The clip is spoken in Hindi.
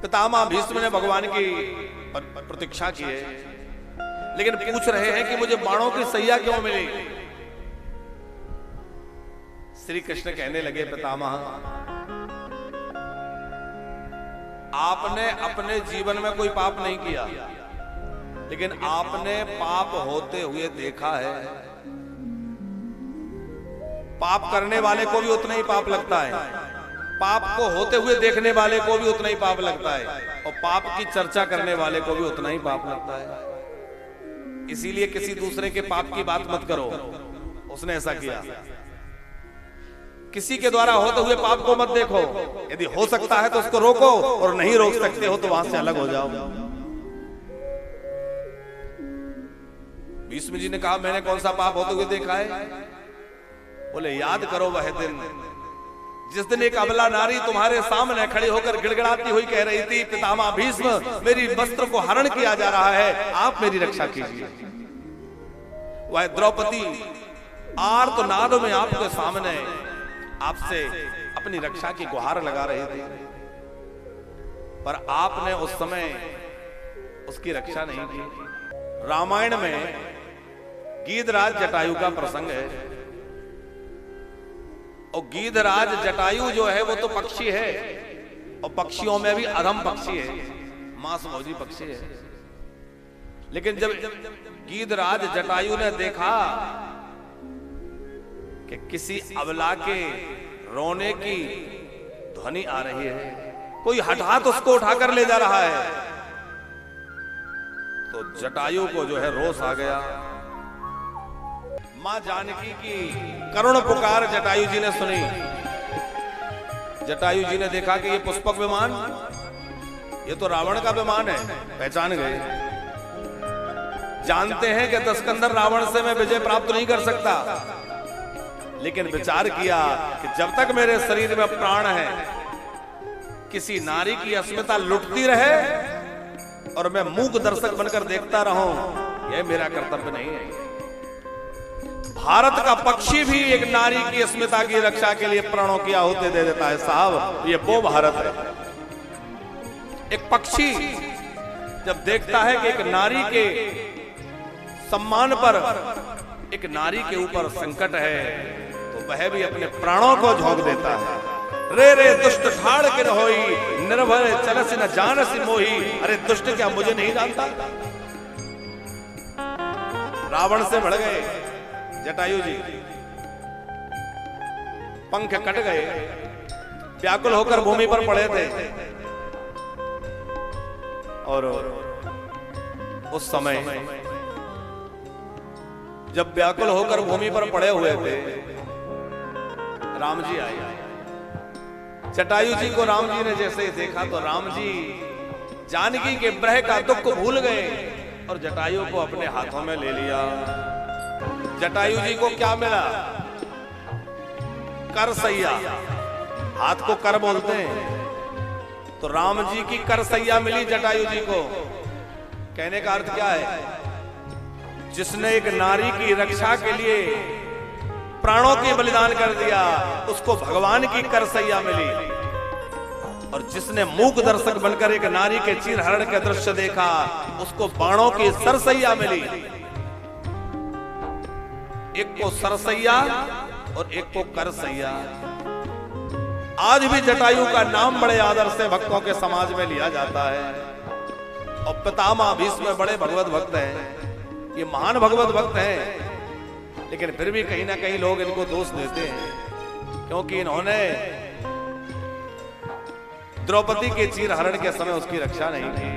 पितामह भीष्म ने भगवान की प्रतीक्षा की है, लेकिन पूछ रहे हैं कि मुझे बाणों की सैया क्यों मिली। श्री कृष्ण कहने लगे, पितामह आपने अपने जीवन में कोई पाप नहीं किया, लेकिन आपने पाप होते हुए देखा है। पाप करने वाले को भी उतना ही पाप लगता है, पाप को होते हुए देखने वाले को भी उतना ही पाप लगता है, और पाप की चर्चा करने वाले को भी उतना ही पाप लगता है। इसीलिए किसी दूसरे के पाप की बात मत करो। उसने ऐसा किया। किसी के द्वारा होते हुए पाप को मत देखो। यदि हो सकता है तो उसको रोको, और नहीं रोक सकते हो तो वहां से अलग हो जाओ। भीष्म जी ने कहा, मैंने कौन सा पाप होते हुए देखा है? बोले, याद करो वह दिन जिस दिन एक अबला नारी तुम्हारे सामने खड़ी होकर गिड़गिड़ाती हुई कह रही थी, पितामह भीष्म मेरी वस्त्र को हरण किया जा रहा है, आप मेरी रक्षा कीजिए। वह द्रौपदी आर्तनाद में आपके सामने आपसे अपनी रक्षा की गुहार लगा रही थी, पर आपने उस समय उसकी रक्षा नहीं की। रामायण में गीधराज जटायु का प्रसंग है, और गीधराज जटायु जो है वो तो पक्षी है, और पक्षियों में भी अधम पक्षी है, मांसभोजी पक्षी है। लेकिन जब गीधराज जटायु ने देखा कि किसी अबला के रोने की ध्वनि आ रही है, कोई हठात उसको उठाकर ले जा रहा है, तो जटायु को जो है रोष आ गया। मां जानकी की करुण पुकार जटायु जी ने सुनी। जटायु जी ने देखा कि ये पुष्पक विमान, ये तो रावण का विमान है। पहचान गए, जानते हैं कि दशकंदर रावण से मैं विजय प्राप्त नहीं कर सकता, लेकिन विचार किया कि जब तक मेरे शरीर में प्राण है, किसी नारी की अस्मिता लुटती रहे और मैं मूक दर्शक बनकर देखता रहूं, यह मेरा कर्तव्य नहीं है। भारत का पक्षी भी एक नारी की अस्मिता की रक्षा के लिए प्राणों की आहुति दे देता है साहब, ये वो भारत है। एक पक्षी जब देखता है कि एक नारी के सम्मान पर, एक नारी के ऊपर संकट है, तो वह भी अपने प्राणों को झोंक देता है। रे रे दुष्ट ठाड़ के न होई, निर्भय चलस न जानस मोही। अरे दुष्ट क्या मुझे नहीं जानता? रावण से बढ़ गए जटायु जी, पंख कट गए, व्याकुल होकर भूमि पर पड़े थे। और उस समय जब व्याकुल होकर भूमि पर पड़े हुए थे, राम जी आए। जटायु जी को राम जी ने जैसे ही देखा तो राम जी जानकी के विरह का दुख भूल गए और जटायु को अपने हाथों में ले लिया। जटायु जी को क्या मिला? कर सैया। हाथ को कर बोलते हैं, तो राम जी की कर सैया मिली जटायु जी को। कहने का अर्थ क्या है? जिसने एक नारी की रक्षा के लिए प्राणों की बलिदान कर दिया, उसको भगवान की कर सैया मिली। और जिसने मूक दर्शक बनकर एक नारी के चीरहरण के दृश्य देखा, उसको बाणों की सरसैया मिली। एक को सरसैया और एक को करसैया। आज भी जटायु का नाम बड़े आदर से भक्तों के समाज में लिया जाता है, और पितामह भीष्म बड़े भगवत भक्त हैं। ये महान भगवत भक्त हैं, लेकिन फिर भी कहीं ना कहीं लोग इनको दोष देते हैं, क्योंकि इन्होंने द्रौपदी के चीरहरण के समय उसकी रक्षा नहीं की।